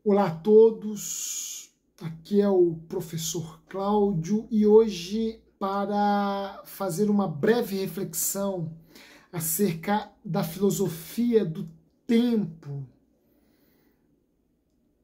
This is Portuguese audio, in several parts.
Olá a todos, aqui é o professor Cláudio e hoje para fazer uma breve reflexão acerca da filosofia do tempo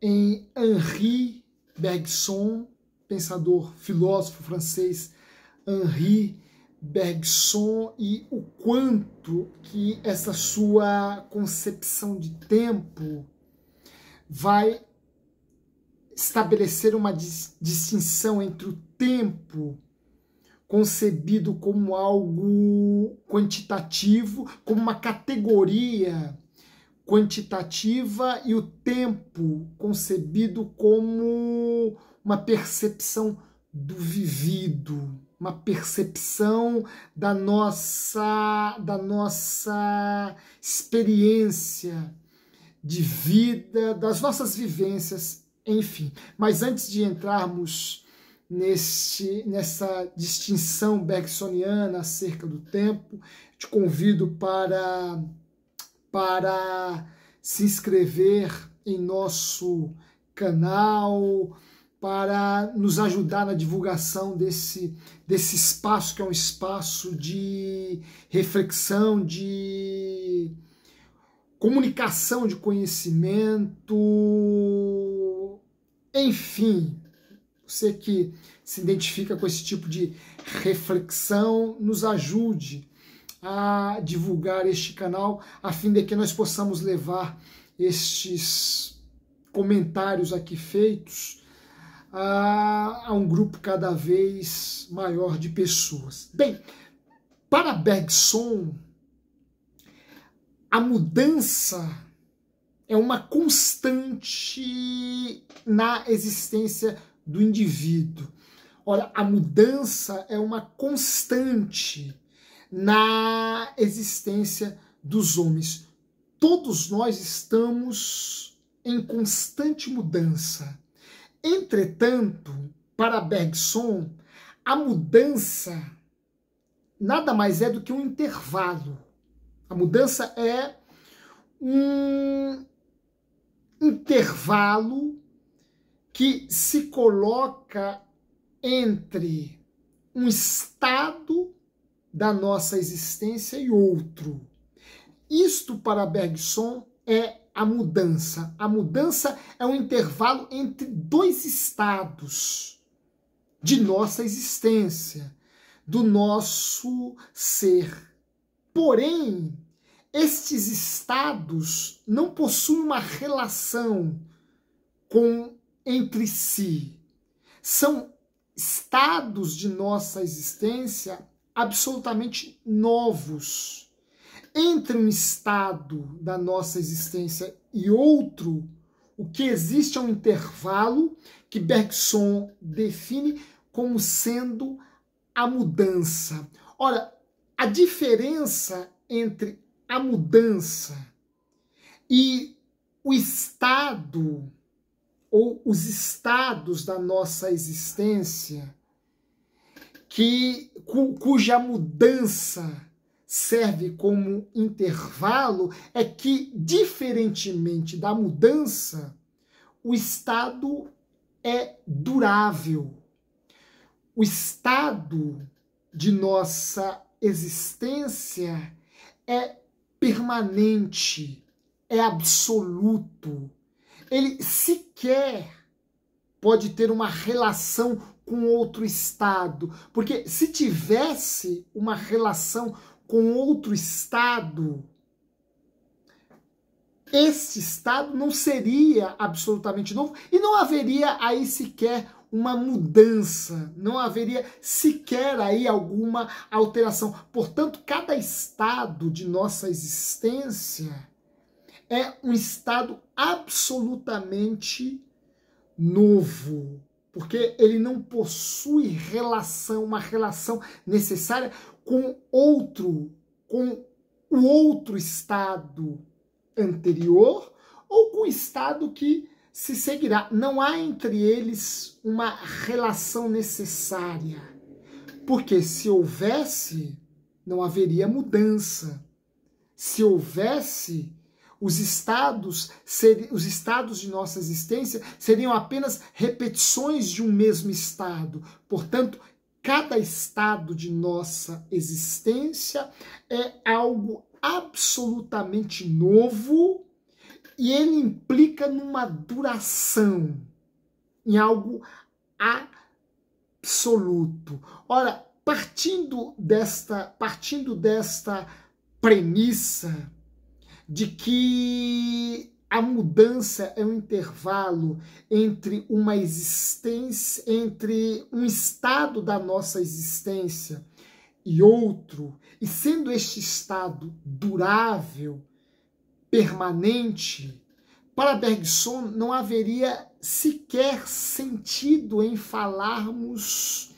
em Henri Bergson, pensador, filósofo francês Henri Bergson, e o quanto que essa sua concepção de tempo vai estabelecer uma distinção entre o tempo concebido como algo quantitativo, como uma categoria quantitativa, e o tempo concebido como uma percepção do vivido, uma percepção da nossa experiência de vida, das nossas vivências, enfim. Mas antes de entrarmos nessa distinção bergsoniana acerca do tempo, te convido para se inscrever em nosso canal, para nos ajudar na divulgação desse espaço, que é um espaço de reflexão, de comunicação de conhecimento, enfim, você que se identifica com esse tipo de reflexão, nos ajude a divulgar este canal, a fim de que nós possamos levar estes comentários aqui feitos a um grupo cada vez maior de pessoas. Bem, para Bergson, a mudança é uma constante na existência do indivíduo. Ora, a mudança é uma constante na existência dos homens. Todos nós estamos em constante mudança. Entretanto, para Bergson, a mudança nada mais é do que um intervalo. A mudança é um intervalo que se coloca entre um estado da nossa existência e outro. Isto, para Bergson, é a mudança. A mudança é um intervalo entre dois estados de nossa existência, do nosso ser. Porém, estes estados não possuem uma relação entre si. São estados de nossa existência absolutamente novos. Entre um estado da nossa existência e outro, o que existe é um intervalo que Bergson define como sendo a mudança. Ora, a diferença entre a mudança e o estado ou os estados da nossa existência, cuja mudança serve como intervalo, é que, diferentemente da mudança, o estado é durável. O estado de nossa existência é permanente, é absoluto. Ele sequer pode ter uma relação com outro estado, porque se tivesse uma relação com outro estado, esse estado não seria absolutamente novo e não haveria aí sequer uma mudança, não haveria sequer aí alguma alteração. Portanto, cada estado de nossa existência é um estado absolutamente novo, porque ele não possui uma relação necessária com o outro estado anterior ou com o estado que se seguirá. Não há entre eles uma relação necessária, porque se houvesse, não haveria mudança. Se houvesse, os estados de nossa existência seriam apenas repetições de um mesmo estado. Portanto, cada estado de nossa existência é algo absolutamente novo e ele implica numa duração, em algo absoluto. Ora, partindo desta premissa de que a mudança é um intervalo entre uma existência, entre um estado da nossa existência e outro, e sendo este estado durável, permanente, para Bergson não haveria sequer sentido em falarmos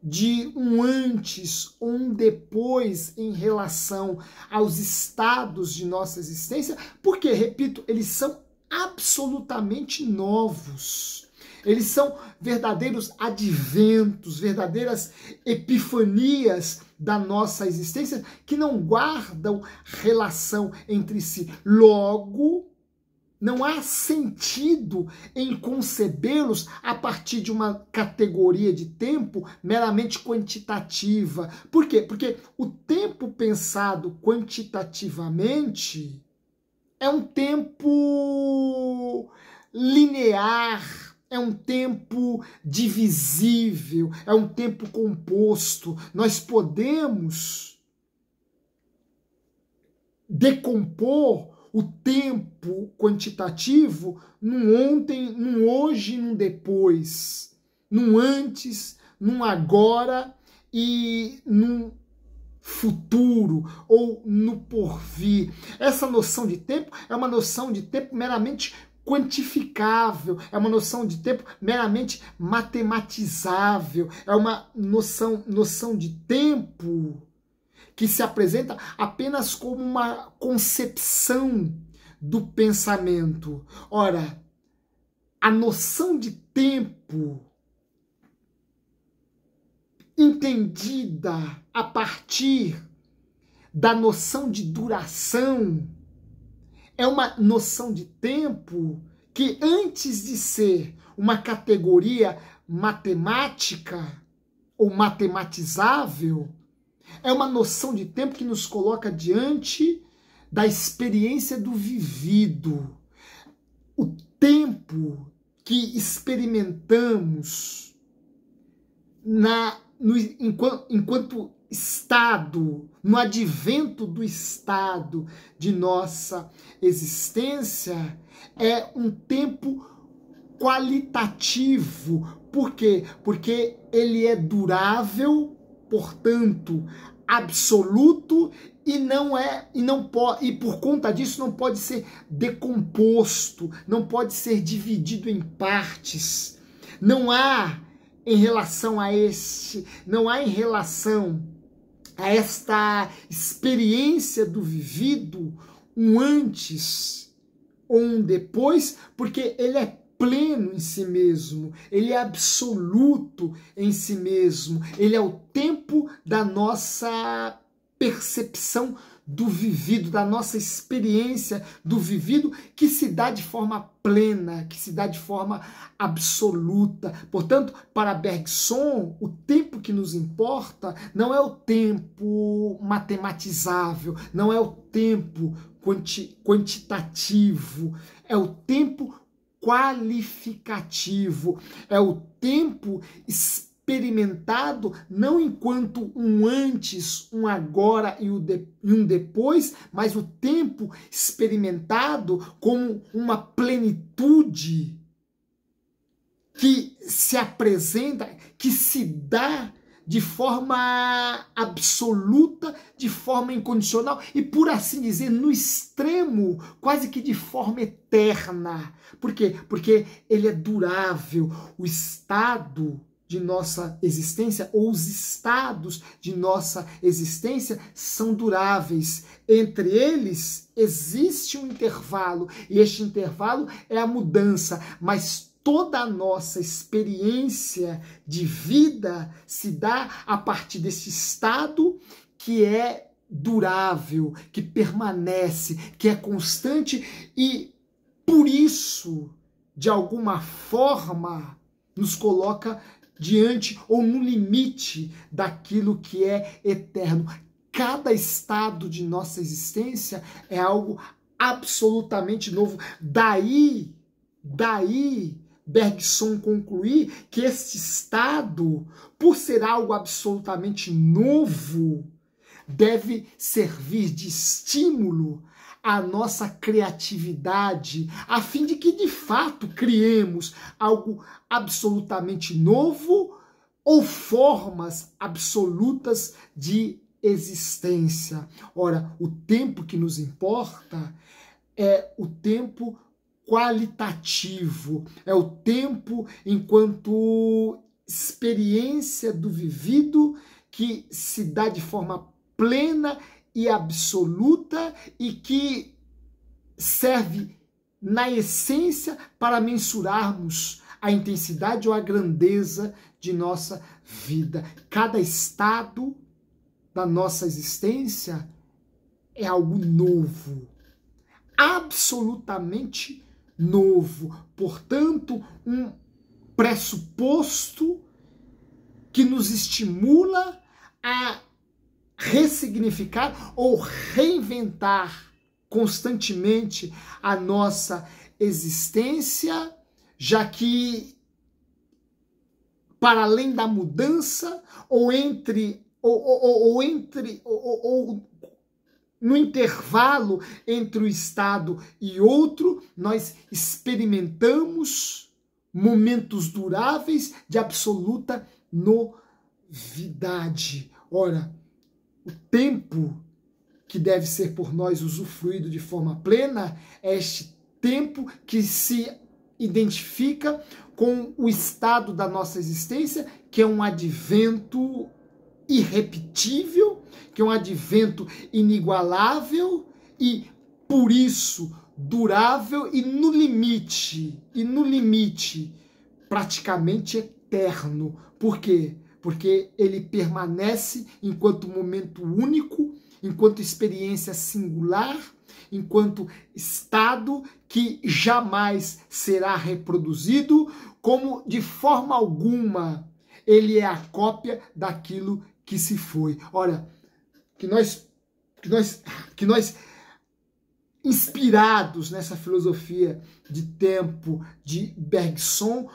de um antes ou um depois em relação aos estados de nossa existência, porque, repito, eles são absolutamente novos. Eles são verdadeiros adventos, verdadeiras epifanias da nossa existência que não guardam relação entre si. Logo, não há sentido em concebê-los a partir de uma categoria de tempo meramente quantitativa. Por quê? Porque o tempo pensado quantitativamente é um tempo linear, é um tempo divisível, é um tempo composto. Nós podemos decompor o tempo quantitativo num ontem, num hoje, num depois, num antes, num agora e num futuro ou no porvir. Essa noção de tempo é uma noção de tempo meramente quantificável, é uma noção de tempo meramente matematizável, é uma noção de tempo que se apresenta apenas como uma concepção do pensamento. Ora, a noção de tempo entendida a partir da noção de duração é uma noção de tempo que, antes de ser uma categoria matemática ou matematizável, é uma noção de tempo que nos coloca diante da experiência do vivido. O tempo que experimentamos enquanto estado, no advento do estado de nossa existência, é um tempo qualitativo. Por quê? Porque ele é durável, portanto, absoluto e por conta disso não pode ser decomposto, não pode ser dividido em partes. Não há em relação a esta experiência do vivido um antes ou um depois, porque ele é pleno em si mesmo, ele é absoluto em si mesmo, ele é o tempo da nossa percepção do vivido, da nossa experiência do vivido, que se dá de forma plena, que se dá de forma absoluta. Portanto, para Bergson, o tempo que nos importa não é o tempo matematizável, não é o tempo quantitativo, é o tempo qualificativo, é o tempo experimentado não enquanto um antes, um agora e um depois, mas o tempo experimentado como uma plenitude que se apresenta, que se dá de forma absoluta, de forma incondicional e, por assim dizer, no extremo, quase que de forma eterna. Por quê? Porque ele é durável. O estado de nossa existência, ou os estados de nossa existência são duráveis. Entre eles existe um intervalo, e este intervalo é a mudança, mas toda a nossa experiência de vida se dá a partir desse estado que é durável, que permanece, que é constante e, por isso, de alguma forma, nos coloca diante ou no limite daquilo que é eterno. Cada estado de nossa existência é algo absolutamente novo. Daí, Bergson concluir que este estado, por ser algo absolutamente novo, deve servir de estímulo à nossa criatividade, a fim de que, de fato, criemos algo absolutamente novo ou formas absolutas de existência. Ora, o tempo que nos importa é o tempo qualitativo, é o tempo enquanto experiência do vivido que se dá de forma plena e absoluta e que serve na essência para mensurarmos a intensidade ou a grandeza de nossa vida. Cada estado da nossa existência é algo novo, absolutamente novo. Portanto, um pressuposto que nos estimula a ressignificar ou reinventar constantemente a nossa existência, já que, para além da mudança, ou no intervalo entre o estado e outro, nós experimentamos momentos duráveis de absoluta novidade. Ora, o tempo que deve ser por nós usufruído de forma plena é este tempo que se identifica com o estado da nossa existência, que é um advento irrepetível, que é um advento inigualável e, por isso, durável e no limite, praticamente eterno. Por quê? Porque ele permanece enquanto momento único, enquanto experiência singular, enquanto estado que jamais será reproduzido, como de forma alguma ele é a cópia daquilo que se foi. Ora, que nós inspirados nessa filosofia de tempo de Bergson,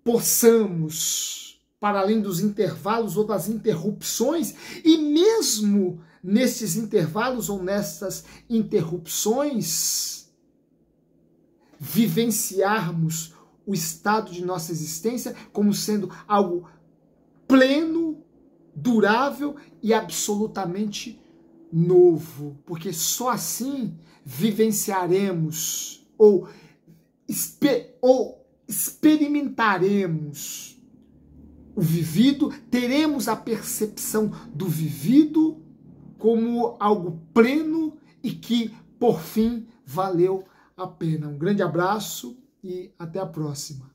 possamos, para além dos intervalos ou das interrupções, e mesmo nesses intervalos ou nessas interrupções, vivenciarmos o estado de nossa existência como sendo algo pleno, durável e absolutamente novo, porque só assim vivenciaremos ou experimentaremos o vivido, teremos a percepção do vivido como algo pleno e que, por fim, valeu a pena. Um grande abraço e até a próxima.